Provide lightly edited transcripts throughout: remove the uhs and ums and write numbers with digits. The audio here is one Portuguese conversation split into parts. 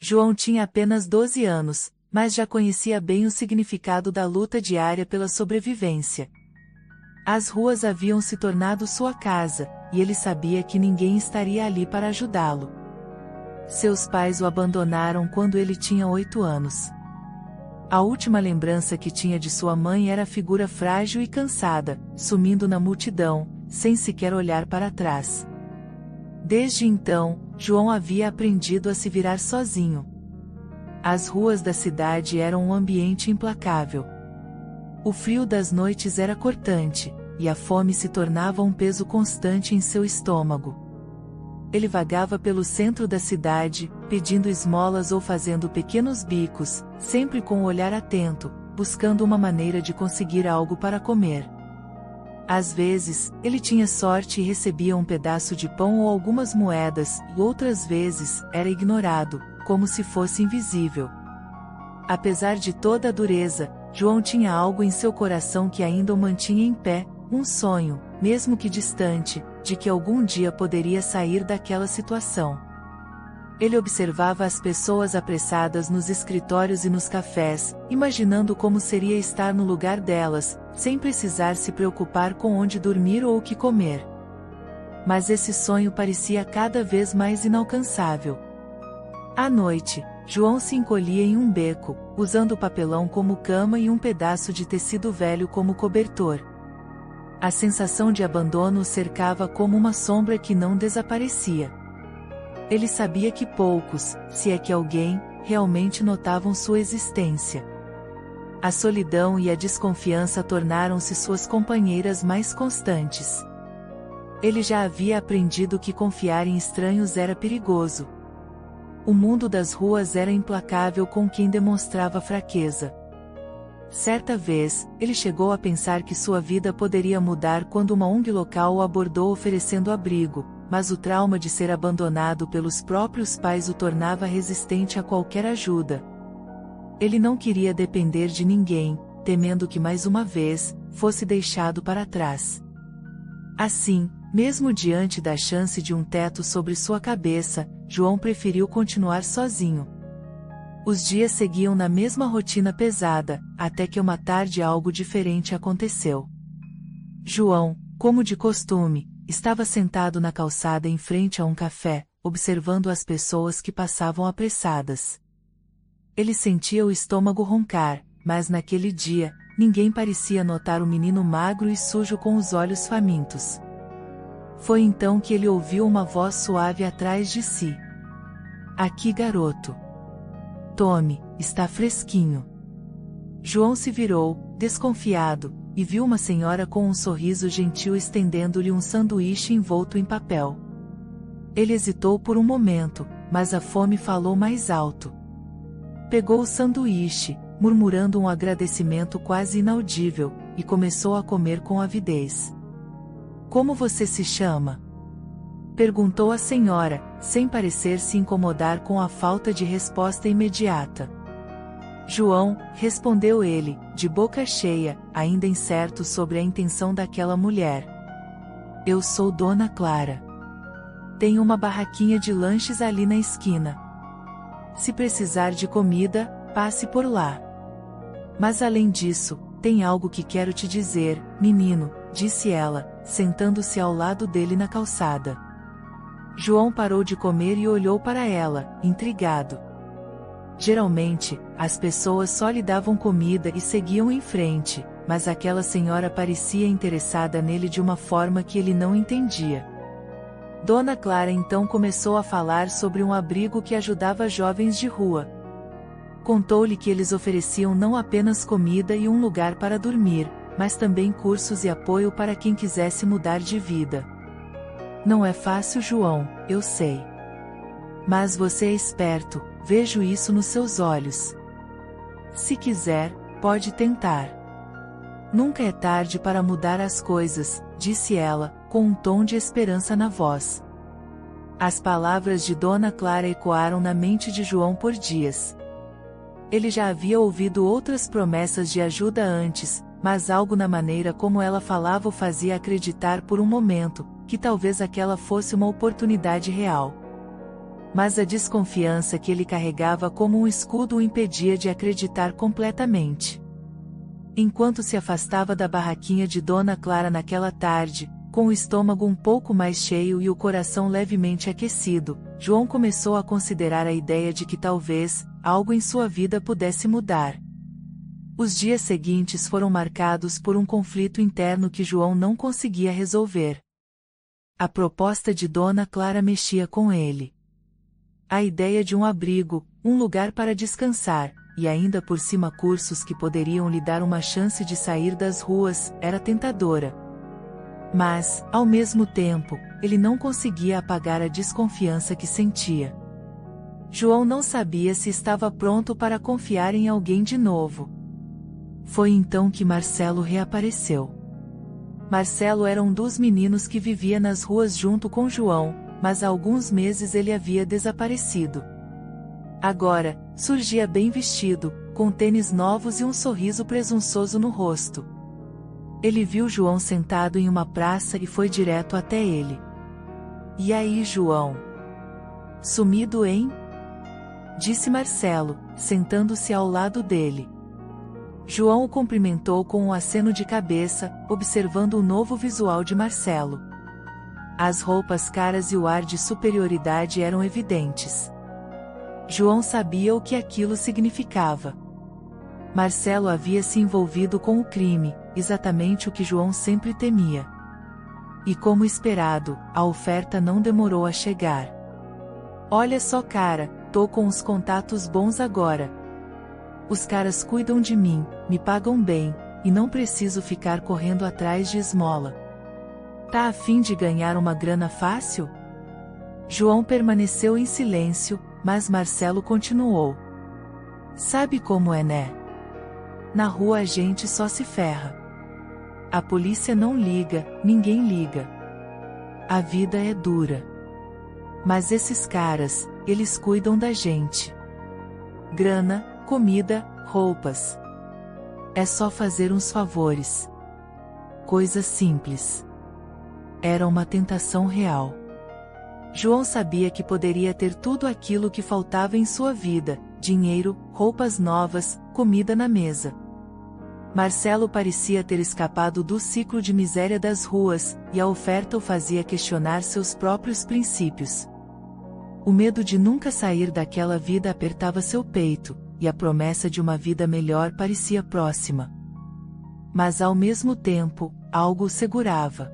João tinha apenas 12 anos, mas já conhecia bem o significado da luta diária pela sobrevivência. As ruas haviam se tornado sua casa, e ele sabia que ninguém estaria ali para ajudá-lo. Seus pais o abandonaram quando ele tinha 8 anos. A última lembrança que tinha de sua mãe era a figura frágil e cansada, sumindo na multidão, sem sequer olhar para trás. Desde então, João havia aprendido a se virar sozinho. As ruas da cidade eram um ambiente implacável. O frio das noites era cortante, e a fome se tornava um peso constante em seu estômago. Ele vagava pelo centro da cidade, pedindo esmolas ou fazendo pequenos bicos, sempre com o olhar atento, buscando uma maneira de conseguir algo para comer. Às vezes, ele tinha sorte e recebia um pedaço de pão ou algumas moedas, e outras vezes, era ignorado, como se fosse invisível. Apesar de toda a dureza, João tinha algo em seu coração que ainda o mantinha em pé, um sonho, mesmo que distante, de que algum dia poderia sair daquela situação. Ele observava as pessoas apressadas nos escritórios e nos cafés, imaginando como seria estar no lugar delas, sem precisar se preocupar com onde dormir ou o que comer. Mas esse sonho parecia cada vez mais inalcançável. À noite, João se encolhia em um beco, usando o papelão como cama e um pedaço de tecido velho como cobertor. A sensação de abandono o cercava como uma sombra que não desaparecia. Ele sabia que poucos, se é que alguém, realmente notavam sua existência. A solidão e a desconfiança tornaram-se suas companheiras mais constantes. Ele já havia aprendido que confiar em estranhos era perigoso. O mundo das ruas era implacável com quem demonstrava fraqueza. Certa vez, ele chegou a pensar que sua vida poderia mudar quando uma ONG local o abordou oferecendo abrigo, mas o trauma de ser abandonado pelos próprios pais o tornava resistente a qualquer ajuda. Ele não queria depender de ninguém, temendo que mais uma vez, fosse deixado para trás. Assim, mesmo diante da chance de um teto sobre sua cabeça, João preferiu continuar sozinho. Os dias seguiam na mesma rotina pesada, até que uma tarde algo diferente aconteceu. João, como de costume, estava sentado na calçada em frente a um café, observando as pessoas que passavam apressadas. Ele sentia o estômago roncar, mas naquele dia, ninguém parecia notar o menino magro e sujo com os olhos famintos. Foi então que ele ouviu uma voz suave atrás de si. "Aqui, garoto. Tome, está fresquinho." João se virou, desconfiado, e viu uma senhora com um sorriso gentil estendendo-lhe um sanduíche envolto em papel. Ele hesitou por um momento, mas a fome falou mais alto. Pegou o sanduíche, murmurando um agradecimento quase inaudível, e começou a comer com avidez. "Como você se chama?" perguntou a senhora, sem parecer se incomodar com a falta de resposta imediata. "João", respondeu ele, de boca cheia, ainda incerto sobre a intenção daquela mulher. "Eu sou Dona Clara. Tenho uma barraquinha de lanches ali na esquina. Se precisar de comida, passe por lá. Mas além disso, tem algo que quero te dizer, menino", disse ela, sentando-se ao lado dele na calçada. João parou de comer e olhou para ela, intrigado. Geralmente, as pessoas só lhe davam comida e seguiam em frente, mas aquela senhora parecia interessada nele de uma forma que ele não entendia. Dona Clara então começou a falar sobre um abrigo que ajudava jovens de rua. Contou-lhe que eles ofereciam não apenas comida e um lugar para dormir, mas também cursos e apoio para quem quisesse mudar de vida. "Não é fácil, João, eu sei. Mas você é esperto, vejo isso nos seus olhos. Se quiser, pode tentar. Nunca é tarde para mudar as coisas", disse ela, com um tom de esperança na voz. As palavras de Dona Clara ecoaram na mente de João por dias. Ele já havia ouvido outras promessas de ajuda antes, mas algo na maneira como ela falava o fazia acreditar por um momento, que talvez aquela fosse uma oportunidade real. mas a desconfiança que ele carregava como um escudo o impedia de acreditar completamente. Enquanto se afastava da barraquinha de Dona Clara naquela tarde, com o estômago um pouco mais cheio e o coração levemente aquecido, João começou a considerar a ideia de que talvez algo em sua vida pudesse mudar. Os dias seguintes foram marcados por um conflito interno que João não conseguia resolver. A proposta de Dona Clara mexia com ele. A ideia de um abrigo, um lugar para descansar, e ainda por cima cursos que poderiam lhe dar uma chance de sair das ruas, era tentadora. Mas, ao mesmo tempo, ele não conseguia apagar a desconfiança que sentia. João não sabia se estava pronto para confiar em alguém de novo. Foi então que Marcelo reapareceu. Marcelo era um dos meninos que vivia nas ruas junto com João, mas há alguns meses ele havia desaparecido. Agora, surgia bem vestido, com tênis novos e um sorriso presunçoso no rosto. Ele viu João sentado em uma praça e foi direto até ele. "E aí, João? Sumido, hein?" disse Marcelo, sentando-se ao lado dele. João o cumprimentou com um aceno de cabeça, observando o novo visual de Marcelo. As roupas caras e o ar de superioridade eram evidentes. João sabia o que aquilo significava. Marcelo havia se envolvido com o crime, exatamente o que João sempre temia. E como esperado, a oferta não demorou a chegar. "Olha só, cara, tô com uns contatos bons agora. Os caras cuidam de mim, me pagam bem, e não preciso ficar correndo atrás de esmola. Tá a fim de ganhar uma grana fácil?" João permaneceu em silêncio, mas Marcelo continuou. "Sabe como é, né? Na rua a gente só se ferra. A polícia não liga, ninguém liga. A vida é dura. Mas esses caras, eles cuidam da gente. Grana, comida, roupas. É só fazer uns favores. Coisa simples." Era uma tentação real. João sabia que poderia ter tudo aquilo que faltava em sua vida: dinheiro, roupas novas, comida na mesa. Marcelo parecia ter escapado do ciclo de miséria das ruas, e a oferta o fazia questionar seus próprios princípios. O medo de nunca sair daquela vida apertava seu peito, e a promessa de uma vida melhor parecia próxima. Mas ao mesmo tempo, algo o segurava.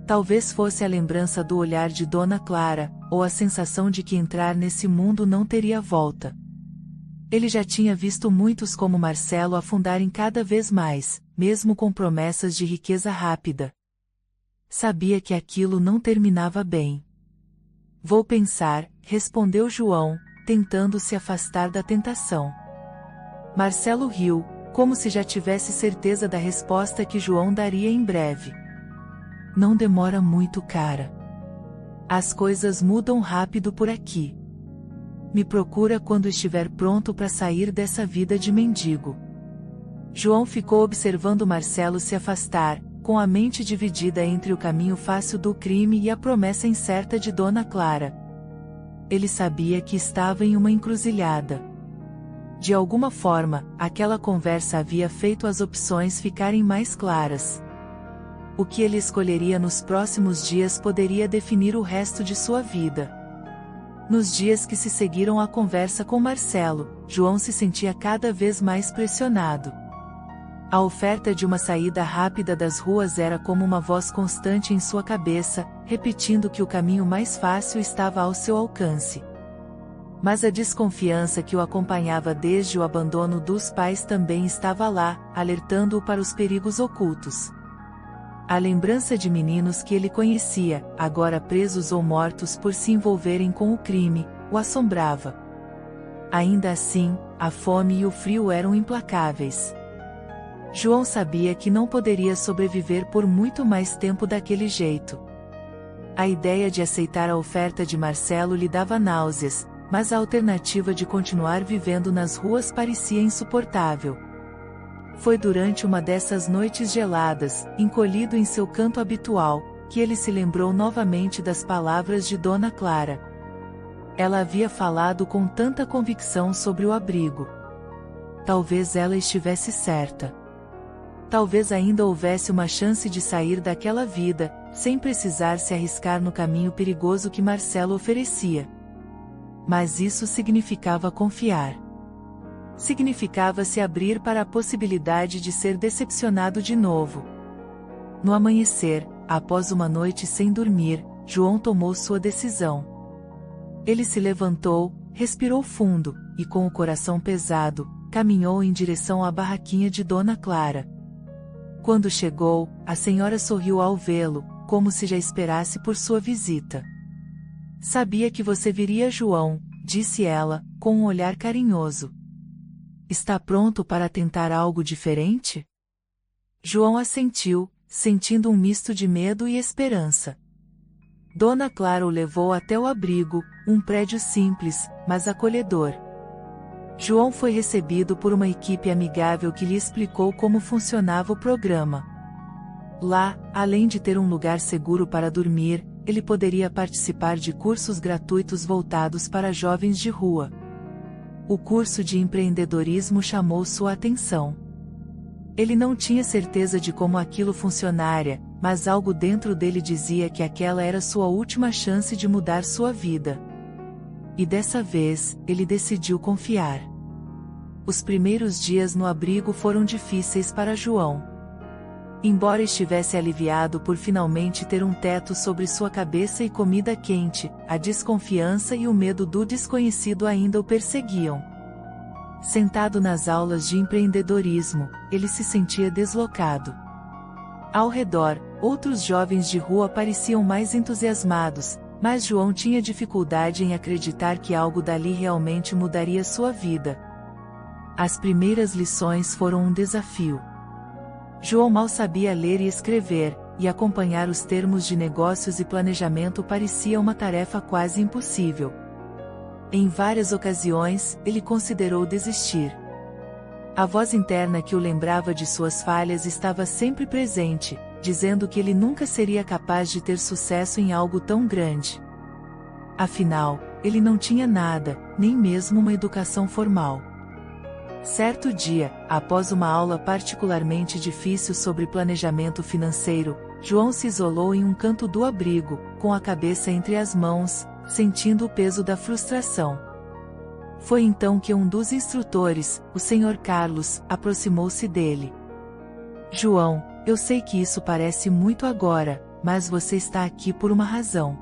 Talvez fosse a lembrança do olhar de Dona Clara, ou a sensação de que entrar nesse mundo não teria volta. Ele já tinha visto muitos como Marcelo afundarem cada vez mais, mesmo com promessas de riqueza rápida. Sabia que aquilo não terminava bem. "Vou pensar", respondeu João, tentando se afastar da tentação. Marcelo riu, como se já tivesse certeza da resposta que João daria em breve. "Não demora muito, cara. As coisas mudam rápido por aqui. Me procura quando estiver pronto para sair dessa vida de mendigo." João ficou observando Marcelo se afastar, com a mente dividida entre o caminho fácil do crime e a promessa incerta de Dona Clara. Ele sabia que estava em uma encruzilhada. De alguma forma, aquela conversa havia feito as opções ficarem mais claras. O que ele escolheria nos próximos dias poderia definir o resto de sua vida. Nos dias que se seguiram à conversa com Marcelo, João se sentia cada vez mais pressionado. A oferta de uma saída rápida das ruas era como uma voz constante em sua cabeça, repetindo que o caminho mais fácil estava ao seu alcance. Mas a desconfiança que o acompanhava desde o abandono dos pais também estava lá, alertando-o para os perigos ocultos. A lembrança de meninos que ele conhecia, agora presos ou mortos por se envolverem com o crime, o assombrava. Ainda assim, a fome e o frio eram implacáveis. João sabia que não poderia sobreviver por muito mais tempo daquele jeito. A ideia de aceitar a oferta de Marcelo lhe dava náuseas, mas a alternativa de continuar vivendo nas ruas parecia insuportável. Foi durante uma dessas noites geladas, encolhido em seu canto habitual, que ele se lembrou novamente das palavras de Dona Clara. Ela havia falado com tanta convicção sobre o abrigo. Talvez ela estivesse certa. Talvez ainda houvesse uma chance de sair daquela vida, sem precisar se arriscar no caminho perigoso que Marcelo oferecia. Mas isso significava confiar. Significava se abrir para a possibilidade de ser decepcionado de novo. No amanhecer, após uma noite sem dormir, João tomou sua decisão. Ele se levantou, respirou fundo, e com o coração pesado, caminhou em direção à barraquinha de Dona Clara. Quando chegou, a senhora sorriu ao vê-lo, como se já esperasse por sua visita. Sabia que você viria, João, disse ela, com um olhar carinhoso. Está pronto para tentar algo diferente? João assentiu, sentindo um misto de medo e esperança. Dona Clara o levou até o abrigo, um prédio simples, mas acolhedor. João foi recebido por uma equipe amigável que lhe explicou como funcionava o programa. Lá, além de ter um lugar seguro para dormir, ele poderia participar de cursos gratuitos voltados para jovens de rua. O curso de empreendedorismo chamou sua atenção. Ele não tinha certeza de como aquilo funcionaria, mas algo dentro dele dizia que aquela era sua última chance de mudar sua vida. E dessa vez, ele decidiu confiar. Os primeiros dias no abrigo foram difíceis para João. Embora estivesse aliviado por finalmente ter um teto sobre sua cabeça e comida quente, a desconfiança e o medo do desconhecido ainda o perseguiam. Sentado nas aulas de empreendedorismo, ele se sentia deslocado. Ao redor, outros jovens de rua pareciam mais entusiasmados, mas João tinha dificuldade em acreditar que algo dali realmente mudaria sua vida. As primeiras lições foram um desafio. João mal sabia ler e escrever, e acompanhar os termos de negócios e planejamento parecia uma tarefa quase impossível. Em várias ocasiões, ele considerou desistir. A voz interna que o lembrava de suas falhas estava sempre presente, dizendo que ele nunca seria capaz de ter sucesso em algo tão grande. Afinal, ele não tinha nada, nem mesmo uma educação formal. Certo dia, após uma aula particularmente difícil sobre planejamento financeiro, João se isolou em um canto do abrigo, com a cabeça entre as mãos, sentindo o peso da frustração. Foi então que um dos instrutores, o Sr. Carlos, aproximou-se dele. João, eu sei que isso parece muito agora, mas você está aqui por uma razão.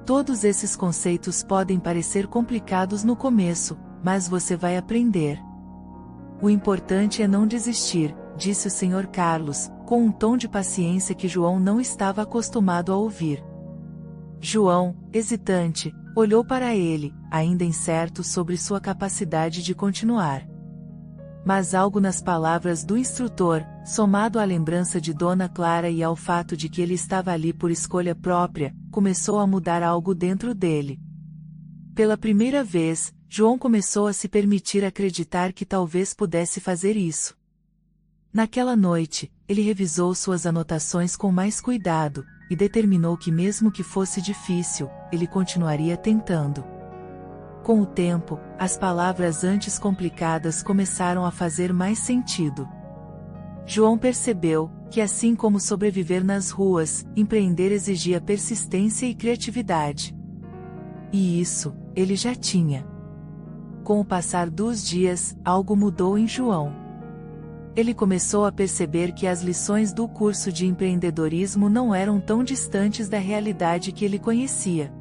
Todos esses conceitos podem parecer complicados no começo, mas você vai aprender. O importante é não desistir, disse o Sr. Carlos, com um tom de paciência que João não estava acostumado a ouvir. João, hesitante, olhou para ele, ainda incerto sobre sua capacidade de continuar. Mas algo nas palavras do instrutor, somado à lembrança de Dona Clara e ao fato de que ele estava ali por escolha própria, começou a mudar algo dentro dele. Pela primeira vez, João começou a se permitir acreditar que talvez pudesse fazer isso. Naquela noite, ele revisou suas anotações com mais cuidado, e determinou que mesmo que fosse difícil, ele continuaria tentando. Com o tempo, as palavras antes complicadas começaram a fazer mais sentido. João percebeu que, assim como sobreviver nas ruas, empreender exigia persistência e criatividade. E isso, ele já tinha. Com o passar dos dias, algo mudou em João. Ele começou a perceber que as lições do curso de empreendedorismo não eram tão distantes da realidade que ele conhecia.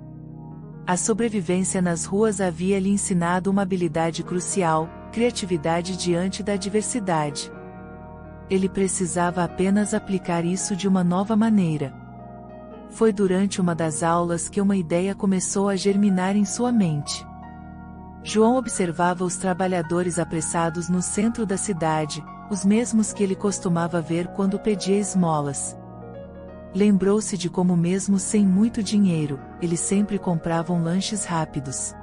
A sobrevivência nas ruas havia lhe ensinado uma habilidade crucial, criatividade diante da adversidade. Ele precisava apenas aplicar isso de uma nova maneira. Foi durante uma das aulas que uma ideia começou a germinar em sua mente. João observava os trabalhadores apressados no centro da cidade, os mesmos que ele costumava ver quando pedia esmolas. Lembrou-se de como mesmo sem muito dinheiro, eles sempre compravam lanches rápidos.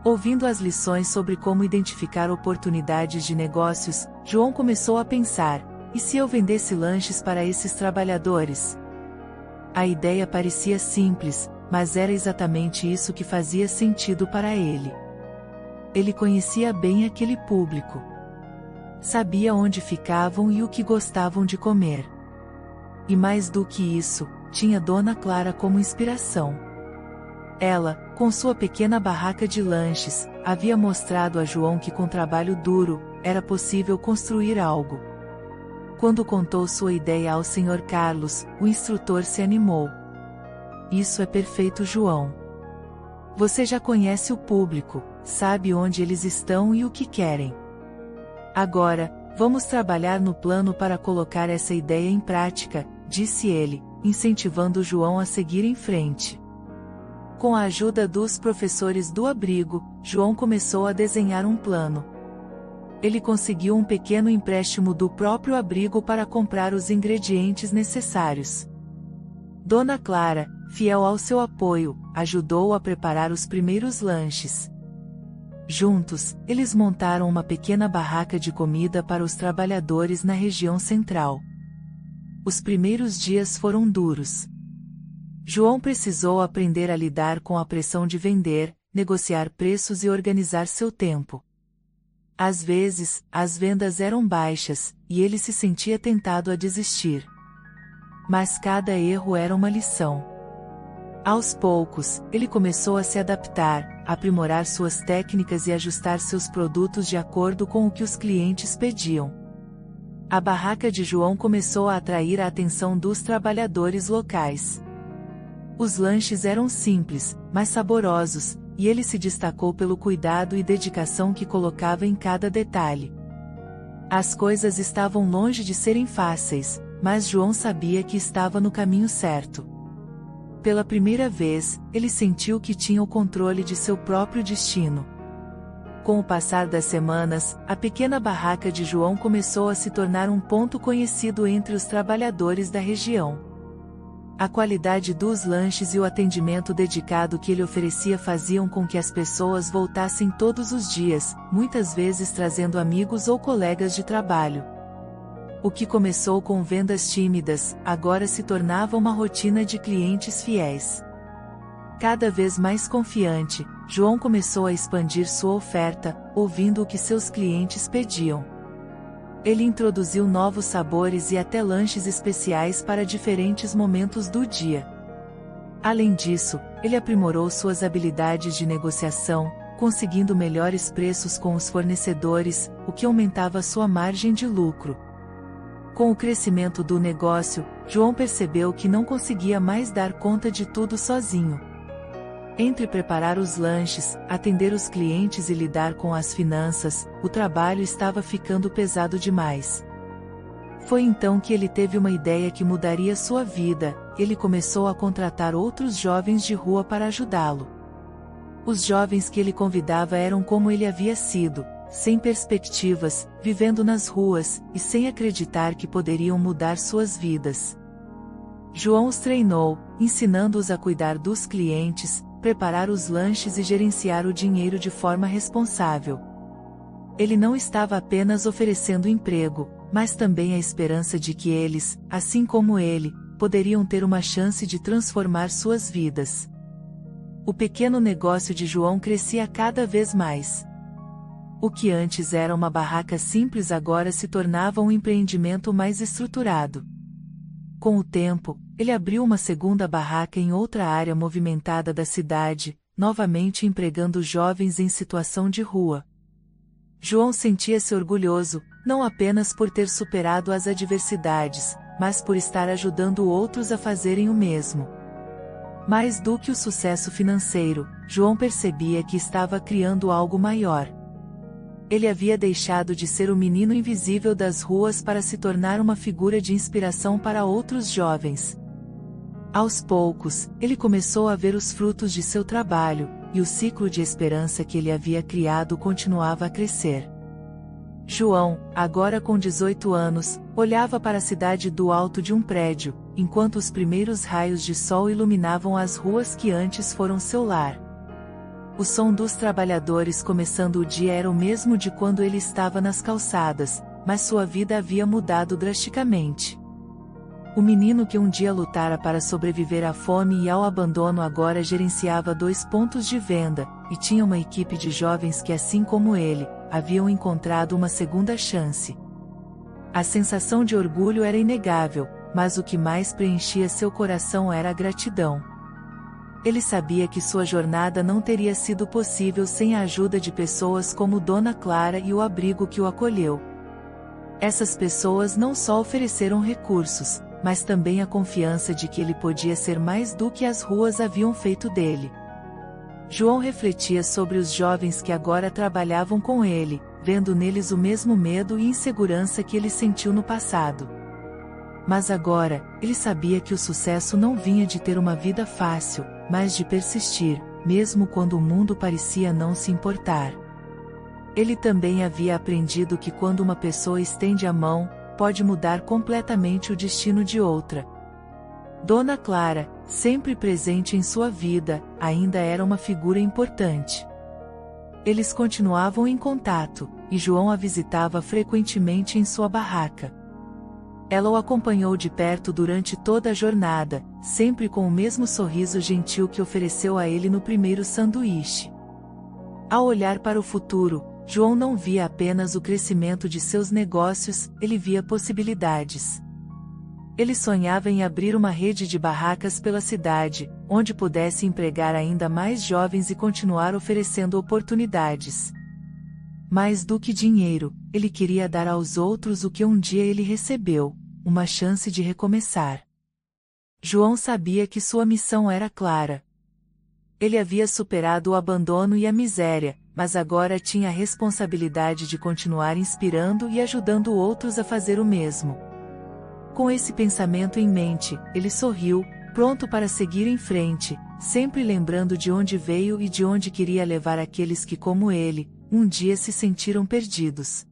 Ouvindo as lições sobre como identificar oportunidades de negócios, João começou a pensar, e se eu vendesse lanches para esses trabalhadores? A ideia parecia simples, mas era exatamente isso que fazia sentido para ele. Ele conhecia bem aquele público. Sabia onde ficavam e o que gostavam de comer. E mais do que isso, tinha Dona Clara como inspiração. Ela, com sua pequena barraca de lanches, havia mostrado a João que com trabalho duro, era possível construir algo. Quando contou sua ideia ao Sr. Carlos, o instrutor se animou. Isso é perfeito, João. Você já conhece o público, sabe onde eles estão e o que querem. Agora, vamos trabalhar no plano para colocar essa ideia em prática, disse ele, incentivando João a seguir em frente. Com a ajuda dos professores do abrigo, João começou a desenhar um plano. Ele conseguiu um pequeno empréstimo do próprio abrigo para comprar os ingredientes necessários. Dona Clara, fiel ao seu apoio, ajudou a preparar os primeiros lanches. Juntos, eles montaram uma pequena barraca de comida para os trabalhadores na região central. Os primeiros dias foram duros. João precisou aprender a lidar com a pressão de vender, negociar preços e organizar seu tempo. Às vezes, as vendas eram baixas, e ele se sentia tentado a desistir. Mas cada erro era uma lição. Aos poucos, ele começou a se adaptar, aprimorar suas técnicas e ajustar seus produtos de acordo com o que os clientes pediam. A barraca de João começou a atrair a atenção dos trabalhadores locais. Os lanches eram simples, mas saborosos, e ele se destacou pelo cuidado e dedicação que colocava em cada detalhe. As coisas estavam longe de serem fáceis, mas João sabia que estava no caminho certo. Pela primeira vez, ele sentiu que tinha o controle de seu próprio destino. Com o passar das semanas, a pequena barraca de João começou a se tornar um ponto conhecido entre os trabalhadores da região. A qualidade dos lanches e o atendimento dedicado que ele oferecia faziam com que as pessoas voltassem todos os dias, muitas vezes trazendo amigos ou colegas de trabalho. O que começou com vendas tímidas, agora se tornava uma rotina de clientes fiéis. Cada vez mais confiante, João começou a expandir sua oferta, ouvindo o que seus clientes pediam. Ele introduziu novos sabores e até lanches especiais para diferentes momentos do dia. Além disso, ele aprimorou suas habilidades de negociação, conseguindo melhores preços com os fornecedores, o que aumentava sua margem de lucro. Com o crescimento do negócio, João percebeu que não conseguia mais dar conta de tudo sozinho. Entre preparar os lanches, atender os clientes e lidar com as finanças, o trabalho estava ficando pesado demais. Foi então que ele teve uma ideia que mudaria sua vida. Ele começou a contratar outros jovens de rua para ajudá-lo. Os jovens que ele convidava eram como ele havia sido, sem perspectivas, vivendo nas ruas, e sem acreditar que poderiam mudar suas vidas. João os treinou, ensinando-os a cuidar dos clientes, preparar os lanches e gerenciar o dinheiro de forma responsável. Ele não estava apenas oferecendo emprego, mas também a esperança de que eles, assim como ele, poderiam ter uma chance de transformar suas vidas. O pequeno negócio de João crescia cada vez mais. O que antes era uma barraca simples agora se tornava um empreendimento mais estruturado. Com o tempo, ele abriu uma segunda barraca em outra área movimentada da cidade, novamente empregando jovens em situação de rua. João sentia-se orgulhoso, não apenas por ter superado as adversidades, mas por estar ajudando outros a fazerem o mesmo. Mais do que o sucesso financeiro, João percebia que estava criando algo maior. Ele havia deixado de ser o menino invisível das ruas para se tornar uma figura de inspiração para outros jovens. Aos poucos, ele começou a ver os frutos de seu trabalho, e o ciclo de esperança que ele havia criado continuava a crescer. João, agora com 18 anos, olhava para a cidade do alto de um prédio, enquanto os primeiros raios de sol iluminavam as ruas que antes foram seu lar. O som dos trabalhadores começando o dia era o mesmo de quando ele estava nas calçadas, mas sua vida havia mudado drasticamente. O menino que um dia lutara para sobreviver à fome e ao abandono agora gerenciava 2 pontos de venda, e tinha uma equipe de jovens que, assim como ele, haviam encontrado uma segunda chance. A sensação de orgulho era inegável, mas o que mais preenchia seu coração era a gratidão. Ele sabia que sua jornada não teria sido possível sem a ajuda de pessoas como Dona Clara e o abrigo que o acolheu. Essas pessoas não só ofereceram recursos, mas também a confiança de que ele podia ser mais do que as ruas haviam feito dele. João refletia sobre os jovens que agora trabalhavam com ele, vendo neles o mesmo medo e insegurança que ele sentiu no passado. Mas agora, ele sabia que o sucesso não vinha de ter uma vida fácil, mas de persistir, mesmo quando o mundo parecia não se importar. Ele também havia aprendido que quando uma pessoa estende a mão, pode mudar completamente o destino de outra. Dona Clara, sempre presente em sua vida, ainda era uma figura importante. Eles continuavam em contato, e João a visitava frequentemente em sua barraca. Ela o acompanhou de perto durante toda a jornada, sempre com o mesmo sorriso gentil que ofereceu a ele no primeiro sanduíche. Ao olhar para o futuro, João não via apenas o crescimento de seus negócios, ele via possibilidades. Ele sonhava em abrir uma rede de barracas pela cidade, onde pudesse empregar ainda mais jovens e continuar oferecendo oportunidades. Mais do que dinheiro, ele queria dar aos outros o que um dia ele recebeu, uma chance de recomeçar. João sabia que sua missão era clara. Ele havia superado o abandono e a miséria, mas agora tinha a responsabilidade de continuar inspirando e ajudando outros a fazer o mesmo. Com esse pensamento em mente, ele sorriu, pronto para seguir em frente, sempre lembrando de onde veio e de onde queria levar aqueles que, como ele, um dia se sentiram perdidos.